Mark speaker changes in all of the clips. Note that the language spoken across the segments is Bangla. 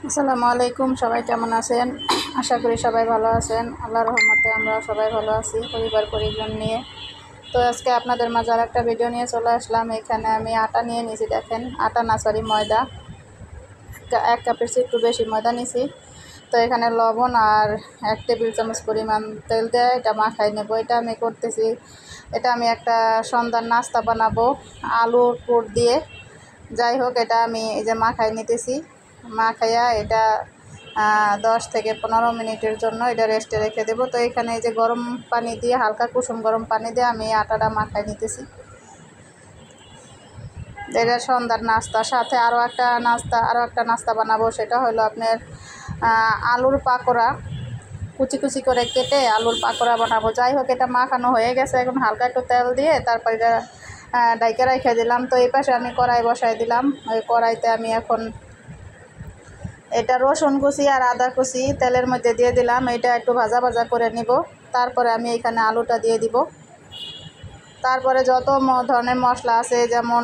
Speaker 1: আসসালামু আলাইকুম। সবাই কেমন আছেন? আশা করি সবাই ভালো আছেন। আল্লাহর রহমতে আমরা সবাই ভালো আছি পরিজন নিয়ে। তো আজকে আপনাদের মাঝে আর একটা ভিডিও নিয়ে চলে আসলাম। এখানে আমি আটা নিয়ে নিয়েছি, দেখেন আটা না সরি ময়দা, এক কাপের চেয়ে একটু বেশি ময়দা নিয়েছি। তো এখানে লবণ আর 1 টেবিল চামচ পরিমাণ তেল দিয়ে এটা মাখাই নেব। এটা আমি করতেছি, এটা আমি একটা সন্ধ্যার নাস্তা বানাবো আলুর পুর দিয়ে। যাই হোক, এটা আমি এই যে মাখাই নিতেছি। মাখাইয়া এটা 10 থেকে 15 মিনিটের জন্য এটা রেস্টে রেখে দেবো। তো এখানে এই যে গরম পানি দিয়ে, হালকা কুসুম গরম পানি দিয়ে আমি আটাটা মাখাই নিতেছি। এটা সন্ধ্যার নাস্তার সাথে আরও একটা নাস্তা বানাবো। সেটা হলো আপনার আলুর পাকোড়া, কুচি কুচি করে কেটে আলুর পাকোড়া বানাবো। যাই হোক, এটা মাখানো হয়ে গেছে। এখন হালকা একটু তেল দিয়ে তারপর এটা ডাইকে রেখে দিলাম। তো এই পাশে আমি কড়াই বসাই দিলাম। ওই কড়াইতে আমি এখন এটা রসুন কুচি আর আদা কুচি তেলের মধ্যে দিয়ে দিলাম। এটা একটু ভাজা ভাজা করে নিব। তারপরে আমি এখানে আলুটা দিয়ে দিব। তারপরে যত ধরনের মশলা আছে, যেমন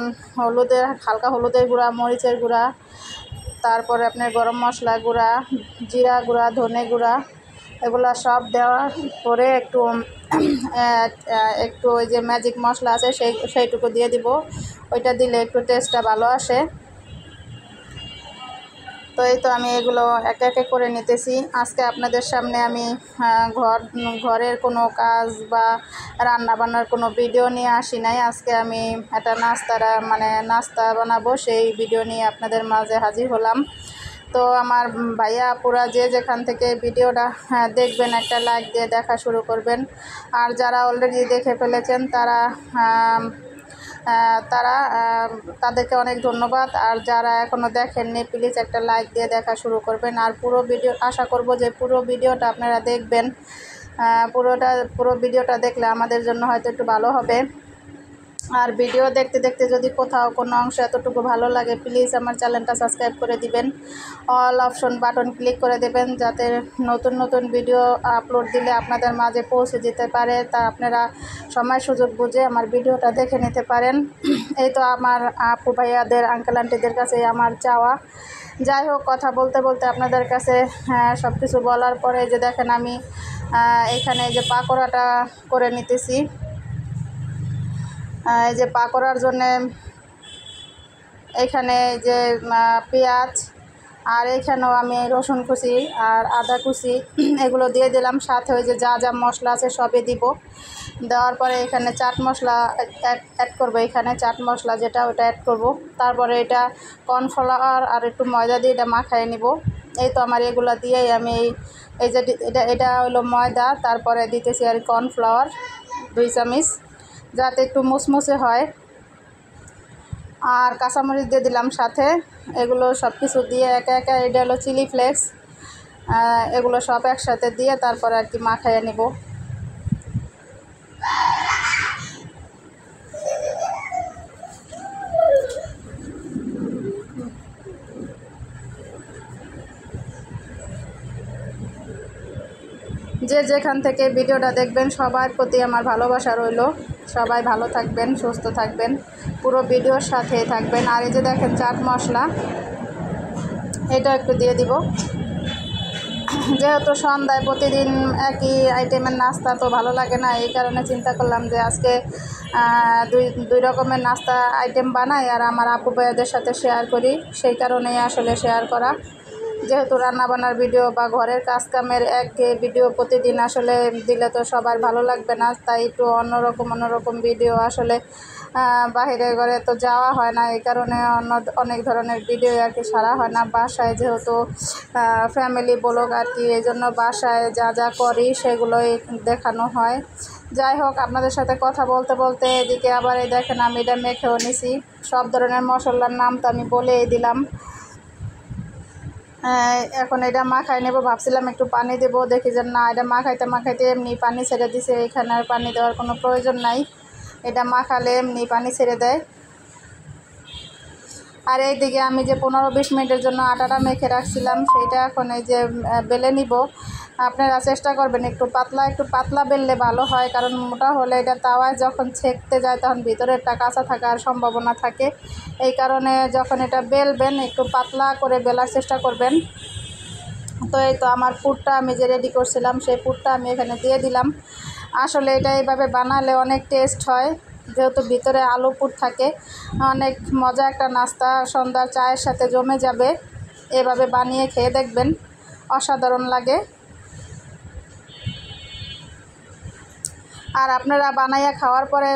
Speaker 1: হালকা হলুদের গুঁড়া, মরিচের গুঁড়া, তারপরে আপনার গরম মশলা গুঁড়া, জিরা গুঁড়া, ধনে গুঁড়া, এগুলো সব দেওয়ার পরে একটু ওই যে ম্যাজিক মশলা আছে সেইটুকু দিয়ে দিব। ওইটা দিলে একটু টেস্টটা ভালো আসে। তো এই তো আমি এগুলো একে একে করে নিতেছি। আজকে আপনাদের সামনে আমি ঘরের কোনো কাজ বা রান্না বান্নার কোনো ভিডিও নিয়ে আসি নাই। আজকে আমি একটা নাস্তা বানাবো, সেই ভিডিও নিয়ে আপনাদের মাঝে হাজির হলাম। তো আমার ভাইয়া আপুরা যে যেখান থেকে ভিডিওটা দেখবেন, একটা লাইক দিয়ে দেখা শুরু করবেন। আর যারা অলরেডি দেখে ফেলেছেন তাদেরকে অনেক ধন্যবাদ। আর যারা এখনও দেখেননি, প্লিজ একটা লাইক দিয়ে দেখা শুরু করবেন। আর আশা করব যে পুরো ভিডিওটা আপনারা দেখবেন। পুরো ভিডিওটা দেখলে আমাদের জন্য হয়তো একটু ভালো হবে। আর ভিডিও দেখতে দেখতে যদি কোথাও কোনো অংশ এতটুকু ভালো লাগে, প্লিজ আমার চ্যানেলটা সাবস্ক্রাইব করে দিবেন। অল অপশন বাটন ক্লিক করে দেবেন, যাতে নতুন নতুন ভিডিও আপলোড দিলে আপনাদের মাঝে পৌঁছে যেতে পারে। তা আপনারা সময় সুযোগ বুঝে আমার ভিডিওটা দেখে নিতে পারেন। এই তো আমার আপু ভাইয়াদের, আঙ্কেল আন্টিদের কাছে আমার চাওয়া। যাই হোক, কথা বলতে বলতে আপনাদের কাছে সব কিছু বলার পরে যে দেখেন আমি এখানে এই যে পাকোড়াটা করে নিতেছি। এই যে পাকোড়ার জন্যে এখানে যে পেঁয়াজ, আর এখানেও আমি রসুন কুচি আর আদা কুচি এগুলো দিয়ে দিলাম। সাথে ওই যে যা যা মশলা আছে সবই দিব। দেওয়ার পরে এখানে চাট মশলা অ্যাড করবো, এখানে চাট মশলা যেটা ওটা অ্যাড করব। তারপরে এটা কর্নফ্লাওয়ার আর একটু ময়দা দিয়ে এটা মাখায় নিব। এই তো আমার এগুলো দিয়েই আমি এই যে এটা হলো ময়দা, তারপরে দিতেছি আর কর্নফ্লাওয়ার 2 চামচ, যাতে একটু মুসমুসে হয়। আর কাঁচামরিচ দিয়ে দিলাম সাথে। এগুলো সব কিছু দিয়ে একে একে, এটা হলো চিলি ফ্লেক্স, এগুলো সব একসাথে দিয়ে তারপরে আর কি মাখাইয়ে নেব। যে যেখান থেকে ভিডিওটা দেখবেন, সবার প্রতি আমার ভালোবাসা রইল। সবাই ভালো থাকবেন, সুস্থ থাকবেন, পুরো ভিডিওর সাথেই থাকবেন। আর এই যে দেখেন চাট মশলা, এটা একটু দিয়ে দিব। যেহেতু সন্ধ্যায় প্রতিদিন একই আইটেমের নাস্তা তো ভালো লাগে না, এই কারণে চিন্তা করলাম যে আজকে দুই রকমের নাস্তা আইটেম বানাই আর আমার আপু ভাইয়াদের সাথে শেয়ার করি। সেই কারণেই আসলে শেয়ার করা। যেহেতু রান্নাবান্নার ভিডিও বা ঘরের কাজকামের ভিডিও প্রতিদিন আসলে দিলে তো সবার ভালো লাগবে না, তাই একটু অন্যরকম ভিডিও আসলে বাহিরে ঘরে তো যাওয়া হয় না, এই কারণে অনেক ধরনের ভিডিও আর কি ছাড়া হয় না। বাসায় যেহেতু ফ্যামিলি ব্লগ আর কি, এই জন্য বাসায় যা যা করি সেগুলোই দেখানো হয়। যাই হোক, আপনাদের সাথে কথা বলতে বলতে এদিকে আবার এই দেখেন আমি এটা মেখেও নিছি। সব ধরনের মশলার নাম তো আমি বলেই দিলাম। এখন এটা মাখাই নেব। ভাবছিলাম একটু পানি দেবো, দেখি যে না, এটা মাখাইতে এমনি পানি ছেড়ে দিছে। এখানে আর পানি দেওয়ার কোনো প্রয়োজন নাই, এটা মাখালে এমনি পানি ছেড়ে দেয়। আর এইদিকে আমি যে 15-20 মিনিটের জন্য আটাটা মেখে রাখছিলাম, সেইটা এখন এই যে বেলে নিব। আপনারা চেষ্টা করবেন একটু পাতলা বেললে ভালো হয়, কারণ মোটা হলে এটা তাওয়ায় যখন ছেঁকতে যায় তখন ভিতরেরটা কাঁচা থাকার সম্ভাবনা থাকে। এই কারণে যখন এটা বেলবেন একটু পাতলা করে বেলার চেষ্টা করবেন। তো এই তো আমার পুরটা আমি যে রেডি করছিলাম সেই পুরটা আমি এখানে দিয়ে দিলাম। আসলে এটা এইভাবে বানালে অনেক টেস্ট হয়, যেহেতু ভিতরে আলু পুর থাকে। অনেক মজা একটা নাস্তা, সন্ধ্যার চায়ের সাথে জমে যাবে। এভাবে বানিয়ে খেয়ে দেখবেন, অসাধারণ লাগে। আর আপনারা বানাইয়া খাওয়ার পরে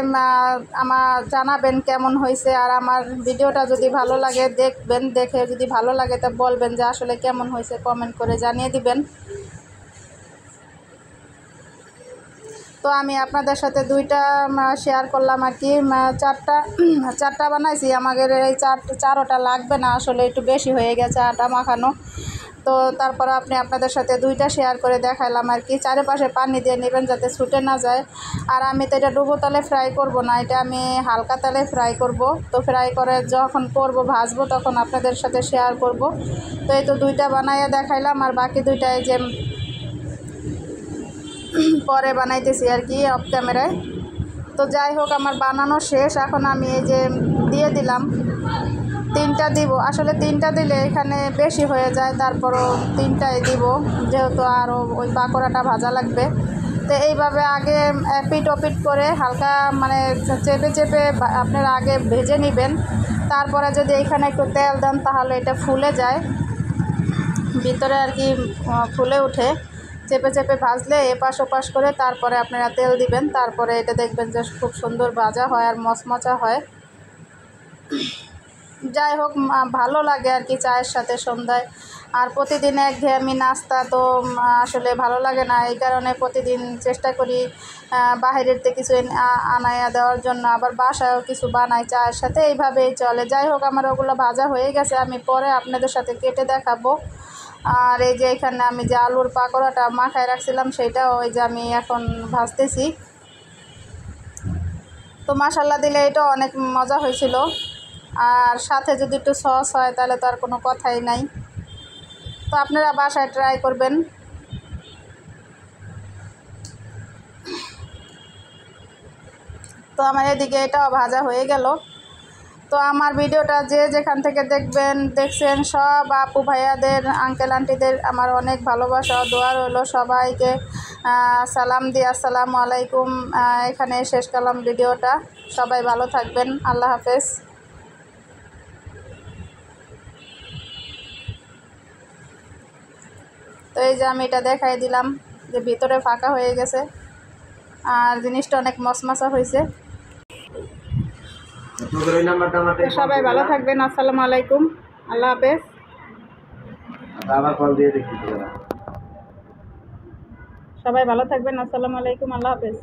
Speaker 1: আমার জানাবেন কেমন হয়েছে। আর আমার ভিডিওটা যদি ভালো লাগে দেখবেন, দেখে যদি ভালো লাগে তা বলবেন যে আসলে কেমন হয়েছে, কমেন্ট করে জানিয়ে দিবেন। তো আমি আপনাদের সাথে দুইটা শেয়ার করলাম আর কি। চারটা বানাইছি। আমাদের এই চারোটা লাগবে না, আসলে একটু বেশি হয়ে গেছে আটা মাখানো। তো তারপর আপনাদের সাথে দুইটা শেয়ার করে দেখাইলাম আর কি। চারিপাশে পানি দিয়ে নেবেন যাতে ছুটে না যায়। আর আমি তো এটা ডুবো তেলে ফ্রাই করব না, এটা আমি হালকা তেলে ফ্রাই করব। তো ফ্রাই করে যখন করব, ভাজবো, তখন আপনাদের সাথে শেয়ার করব। তো এই তো দুইটা বানাইয়া দেখাইলাম, আর বাকি দুইটা এই যে পরে বানাইতেছি আর কি অফ ক্যামেরায়। তো যাই হোক, আমার বানানো শেষ। এখন আমি এই যে দিয়ে দিলাম, তিনটা দিব। আসলে তিনটা দিলে এখানে বেশি হয়ে যায়, তারপরও তিনটাই দিব, যেহেতু আরও ওই পাকোড়াটা ভাজা লাগবে। তো এইভাবে আগে পিট ওপিট করে হালকা মানে চেপে চেপে আপনারা আগে ভেজে নেবেন। তারপরে যদি এখানে একটু তেল দেন তাহলে এটা ফুলে যায় ভিতরে আর কি, ফুলে ওঠে। চেপে চেপে ভাজলে এপাশ ওপাশ করে তারপরে আপনারা তেল দিবেন। তারপরে এটা দেখবেন যে খুব সুন্দর ভাজা হয় আর মচমচা হয়। যাই হোক, ভালো লাগে আর কি চায়ের সাথে সন্ধ্যায়। আর প্রতিদিন একঘেয়েমি নাস্তা তো আসলে ভালো লাগে না। এই কারণে প্রতিদিন চেষ্টা করি বাইরের থেকে কিছু আনাইয়া দেওয়ার জন্য। আবার বাসায়ও কিছু বানাই চায়ের সাথে, এইভাবেই চলে। যাই হোক, আমার ওগুলো ভাজা হয়ে গেছে, আমি পরে আপনাদের সাথে কেটে দেখাবো। আর এই যে এখানে আমি যে আলুর পাকোড়াটা মাখায় রাখছিলাম সেটা ওই যে আমি এখন ভাজতেছি। তো মাশাল্লাহ দিলে এটা অনেক মজা হয়েছিল। আর সাথে যদি একটু সস হয় তাহলে তো আর কোনো কথাই নাই। তো আপনারা বাসায় ট্রাই করবেন। তো আমার এদিকে এটাও ভাজা হয়ে গেল। তো আমার ভিডিওটা যে যেখান থেকে দেখছেন সব আপু ভাইয়াদের, আঙ্কেল আন্টিদের আমার অনেক ভালোবাসা ও দোয়া রইলো। সবাইকে সালাম দিয়ে আসসালামু আলাইকুম। এখানে শেষ করলাম ভিডিওটা। সবাই ভালো থাকবেন। আল্লাহ হাফেজ। তো এই যে আমি এটা দেখাই দিলাম যে ভিতরে ফাঁকা হয়ে গেছে আর জিনিসটা অনেক মশমশা হয়েছে। সবাই ভালো থাকবেন। আসসালামু আলাইকুম। আল্লাহ হাফেজ। সবাই ভালো থাকবেন। আসসালামু আলাইকুম। আল্লাহ হাফেজ।